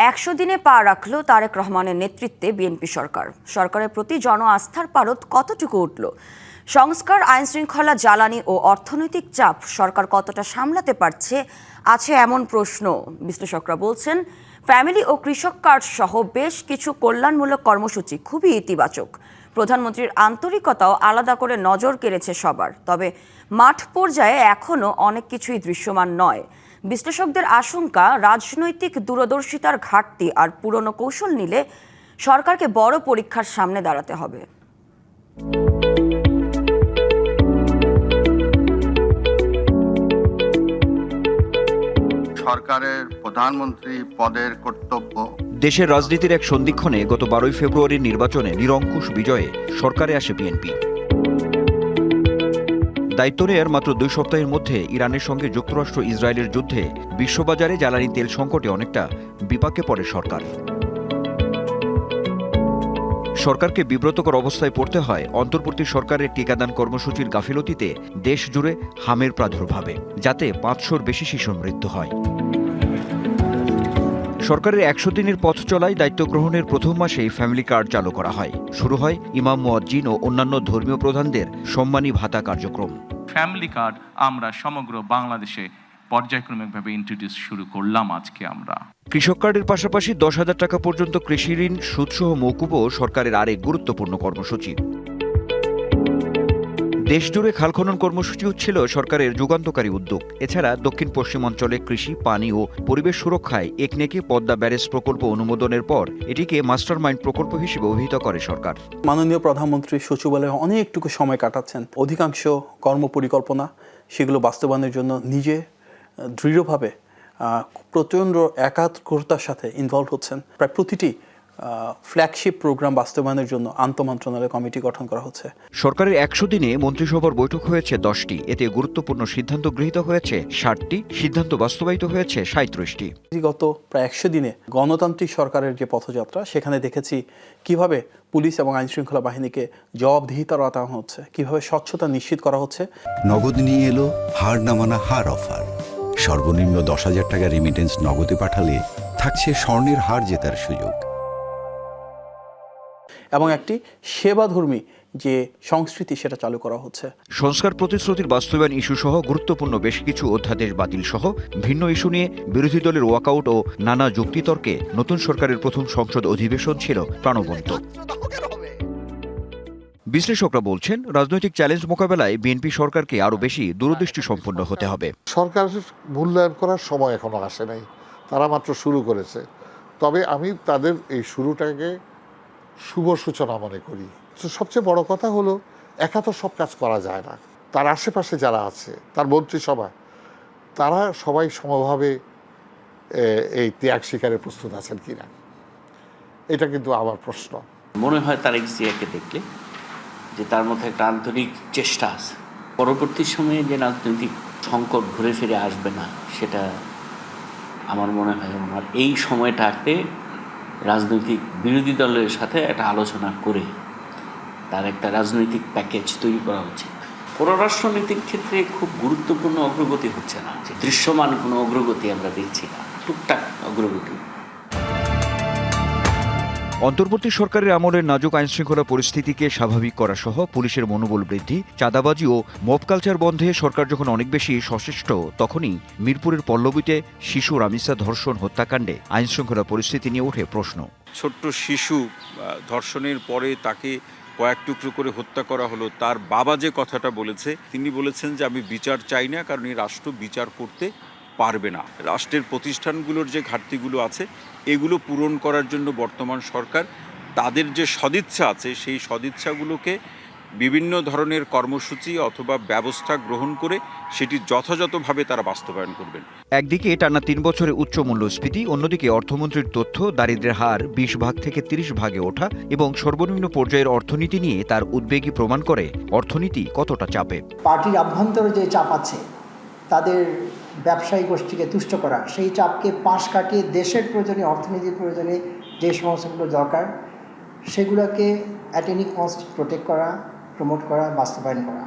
100 দিনে পা রাখল তারেক রহমানের নেতৃত্বে বিএনপি সরকার। সরকারের প্রতি জন আস্থার পারদ কতটুকু উঠল? সংস্কার, আইন শৃঙ্খলা, জ্বালানি ও অর্থনৈতিক চাপ সরকার কতটা সামলাতে পারছে আছে এমন প্রশ্ন। বিশ্লেষকরা বলছেন, ফ্যামিলি ও কৃষক কার্ড সহ বেশ কিছু কল্যাণমূলক কর্মসূচি খুবই ইতিবাচক। প্রধানমন্ত্রীর আন্তরিকতাও আলাদা করে নজর কেড়েছে সবার। তবে মাঠ পর্যায়ে এখনও অনেক কিছুই দৃশ্যমান নয়। বিশ্লেষকদের আশঙ্কা, রাজনৈতিক দূরদর্শিতার ঘাটতি আর পুরনো কৌশল নিলে সরকারকে বড় পরীক্ষার সামনে দাঁড়াতে হবে। সরকারের প্রধানমন্ত্রী পদের কর্তব্য। দেশের রাজনীতির এক সন্ধিক্ষণে গত 12 ফেব্রুয়ারির নির্বাচনে নিরঙ্কুশ বিজয়ে সরকারে আসে বিএনপি। দায়িত্ব নেয়ার মাত্র 2 সপ্তাহের মধ্যে ইরানের সঙ্গে যুক্তরাষ্ট্র ইসরায়েলের যুদ্ধে বিশ্ববাজারে জ্বালানি তেল সংকটে অনেকটা বিপাকে পড়ে সরকার। সরকারকে বিব্রতকর অবস্থায় পড়তে হয় অন্তর্বর্তী সরকারের টিকাদান কর্মসূচির গাফিলতিতে দেশ জুড়ে হামের প্রাদুর্ভাবে, যাতে 500-র বেশি শিশুর মৃত্যু হয়। সরকারের 100 দিনের পথ চলায় দায়িত্ব গ্রহণের প্রথম মাসেই ফ্যামিলি কার্ড চালু করা হয়। শুরু হয় ইমাম, মুয়াজ্জিন ও অন্যান্য ধর্মীয় প্রধানদের সম্মানী ভাতা কার্যক্রম। ফ্যামিলি কার্ড আমরা সমগ্র বাংলাদেশে পর্যায়ক্রমিকভাবে ইন্ট্রোডিউস শুরু করলাম আজকে আমরা। কৃষক কার্ডের পাশাপাশি 10,000 টাকা পর্যন্ত কৃষি ঋণ সুদসহ মওকুফও সরকারের আরেক গুরুত্বপূর্ণ কর্মসূচি। দেশজুড়ে খাল খনন কর্মসূচিও ছিল সরকারের যুগান্তকারী উদ্যোগ। এছাড়া দক্ষিণ পশ্চিমাঞ্চলে কৃষি, পানি ও পরিবেশ সুরক্ষায় একনেকে পদ্মা ব্যারেজ প্রকল্প অনুমোদনের পর এটিকে মাস্টার মাইন্ড প্রকল্প হিসেবে অভিহিত করে সরকার। মাননীয় প্রধানমন্ত্রী সচিবালয়ে অনেকটুকু সময় কাটাচ্ছেন। অধিকাংশ কর্মপরিকল্পনা সেগুলো বাস্তবায়নের জন্য নিজে দৃঢ়ভাবে প্রচণ্ড একাগ্রতার সাথে ইনভলভ হচ্ছেন। প্রায় প্রতিটি ফ্ল্যাগশিপ প্রোগ্রাম বাস্তবায়নের জন্য আন্তঃমন্ত্রণালয় কমিটি গঠন করা হচ্ছে। সরকারের 100 দিনে মন্ত্রিসভার বৈঠক হয়েছে 10টি। এতে গুরুত্বপূর্ণ সিদ্ধান্ত গৃহীত হয়েছে 60টি, সিদ্ধান্ত বাস্তবায়িত হয়েছে 37টি। গত প্রায় 100 দিনে গণতান্ত্রিক সরকারের যে পথযাত্রা, সেখানে দেখেছি কিভাবে পুলিশ এবং আইন শৃঙ্খলা বাহিনীকে জবাবদিহিতার আওতায় হচ্ছে, কিভাবে স্বচ্ছতা নিশ্চিত করা হচ্ছে। নগদ নিয়ে এলো হার না মানা হার অফার। সর্বনিম্ন 10,000 টাকা রেমিটেন্স নগদে পাঠালে থাকছে স্বর্ণের হার জেতার সুযোগ এবং একটি সেবাধর্মী যে সংস্কৃতি, সেটা চালু করা হচ্ছে। সংস্কার প্রতিশ্রুতির বাস্তবায়ন ইস্যু সহ গুরুত্বপূর্ণ বেশ কিছু অধ্যাদেশ বাতিল সহ ভিন্ন ইস্যু নিয়ে বিরোধী দলের ওয়াকআউট ও নানা যুক্তিতর্কে নতুন সরকারের প্রথম সংসদ অধিবেশন ছিল প্রাণবন্ত। বিশ্লেষকরা বলছেন, রাজনৈতিক চ্যালেঞ্জ মোকাবেলায় বিএনপি সরকারকে আরও বেশি দূরদৃষ্টি সম্পন্ন হতে হবে। সরকারের মূল্যায়ন করার সময় এখনো আসে নাই, তারা মাত্র শুরু করেছে। তবে আমি তাদের এই শুরুটাকে শুভ সূচনা মনে করি। সবচেয়ে বড় কথা হলো, একা তো সব কাজ করা যায় না। তার আশেপাশে যারা আছে, তার মন্ত্রিসভা, তারা সবাই সমভাবে এই ত্যাগ স্বীকারে প্রস্তুত আছেন কিনা, এটা কিন্তু আমার প্রশ্ন। মনে হয় তারেক জিয়াকে দেখলে যে তার মধ্যে একটা আন্তরিক চেষ্টা আছে। পরবর্তী সময়ে যে রাজনৈতিক সংকট ঘুরে ফিরে আসবে না, সেটা আমার মনে হয় আমার এই সময়টাতে রাজনৈতিক বিরোধী দলের সাথে একটা আলোচনা করে তার একটা রাজনৈতিক প্যাকেজ তৈরি করা উচিত। পররাষ্ট্রনীতির ক্ষেত্রে খুব গুরুত্বপূর্ণ অগ্রগতি হচ্ছে না, যে দৃশ্যমান কোনো অগ্রগতি আমরা দেখছি না, টুকটাক অগ্রগতি। অন্তর্বর্তী সরকারের আমলের নাজুক আইনশৃঙ্খলা পরিস্থিতিকে স্বাভাবিক করা সহ পুলিশের মনোবল বৃদ্ধি, চাঁদাবাজি ও মব কালচার বন্ধে সরকার যখন অনেক বেশি সচেষ্ট, তখনই মিরপুরের পল্লবীতে শিশু রামিসা ধর্ষণ হত্যাকাণ্ডে আইনশৃঙ্খলা পরিস্থিতি নিয়ে ওঠে প্রশ্ন। ছোট্ট শিশু ধর্ষণের পরে তাকে কয়েক টুকরো করে হত্যা করা হলো। তার বাবা যে কথাটা বলেছে, তিনি বলেছেন যে আমি বিচার চাই না, কারণ এই রাষ্ট্র বিচার করতে পারবে না। রাষ্ট্রের প্রতিষ্ঠানগুলোর যে ঘাটতিগুলো আছে, এগুলো পূরণ করার জন্য বর্তমান সরকার তাদের যে সদিচ্ছা আছে, সেই সদিচ্ছাগুলোকে বিভিন্ন ধরনের কর্মসূচি অথবা ব্যবস্থা গ্রহণ করে সেটি যথাযথভাবে তারা বাস্তবায়ন করবেন। একদিকে টানা 3 বছরে উচ্চ মূল্যস্ফীতি, অন্যদিকে অর্থমন্ত্রীর তথ্য, দারিদ্র্যের হার 20 ভাগ থেকে 30 ভাগে ওঠা এবং সর্বনিম্ন পর্যায়ের অর্থনীতি নিয়ে তার উদ্বেগই প্রমাণ করে অর্থনীতি কতটা চাপে। পার্টির আভ্যন্তরে যে চাপ আছে, তাদের ব্যবসায়ী গোষ্ঠীকে তুষ্ট করা, সেই চাপকে পাশ কাটিয়ে দেশের প্রয়োজনে, অর্থনীতির প্রয়োজনে যে সমস্তগুলো দরকার, সেগুলোকে অ্যাট এনি কস্ট প্রোটেক্ট করা, প্রমোট করা, বাস্তবায়ন করা।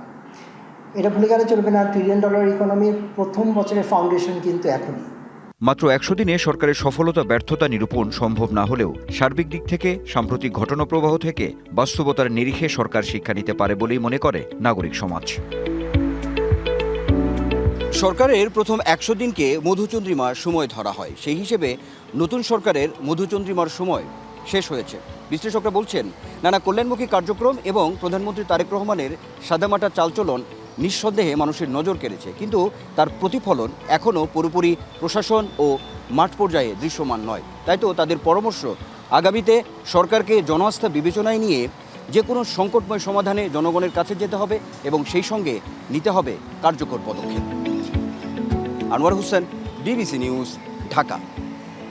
এটা ভুলে গেলে চলবে না। $1 ট্রিলিয়ন ইকোনমির প্রথম বছরের ফাউন্ডেশন কিন্তু এখনই। মাত্র 100 দিনে সরকারের সফলতা ব্যর্থতা নিরূপণ সম্ভব না হলেও সার্বিক দিক থেকে সাম্প্রতিক ঘটনাপ্রবাহ থেকে বাস্তবতার নিরিখে সরকার শিক্ষা নিতে পারে বলেই মনে করে নাগরিক সমাজ। সরকারের প্রথম 100 দিনকে মধুচন্দ্রিমার সময় ধরা হয়। সেই হিসেবে নতুন সরকারের মধুচন্দ্রিমার সময় শেষ হয়েছে। বিশ্লেষকরা বলছেন, নানা কল্যাণমুখী কার্যক্রম এবং প্রধানমন্ত্রী তারেক রহমানের সাদামাটা চালচলন নিঃসন্দেহে মানুষের নজর কেড়েছে, কিন্তু তার প্রতিফলন এখনও পুরোপুরি প্রশাসন ও মাঠ পর্যায়ে দৃশ্যমান নয়। তাই তো তাদের পরামর্শ, আগামীতে সরকারকে জনআস্থা বিবেচনায় নিয়ে যে কোনো সংকটময় সমাধানে জনগণের কাছে যেতে হবে এবং সেই সঙ্গে নিতে হবে কার্যকর পদক্ষেপ। Anwar Hossain, DBC news, Dhaka.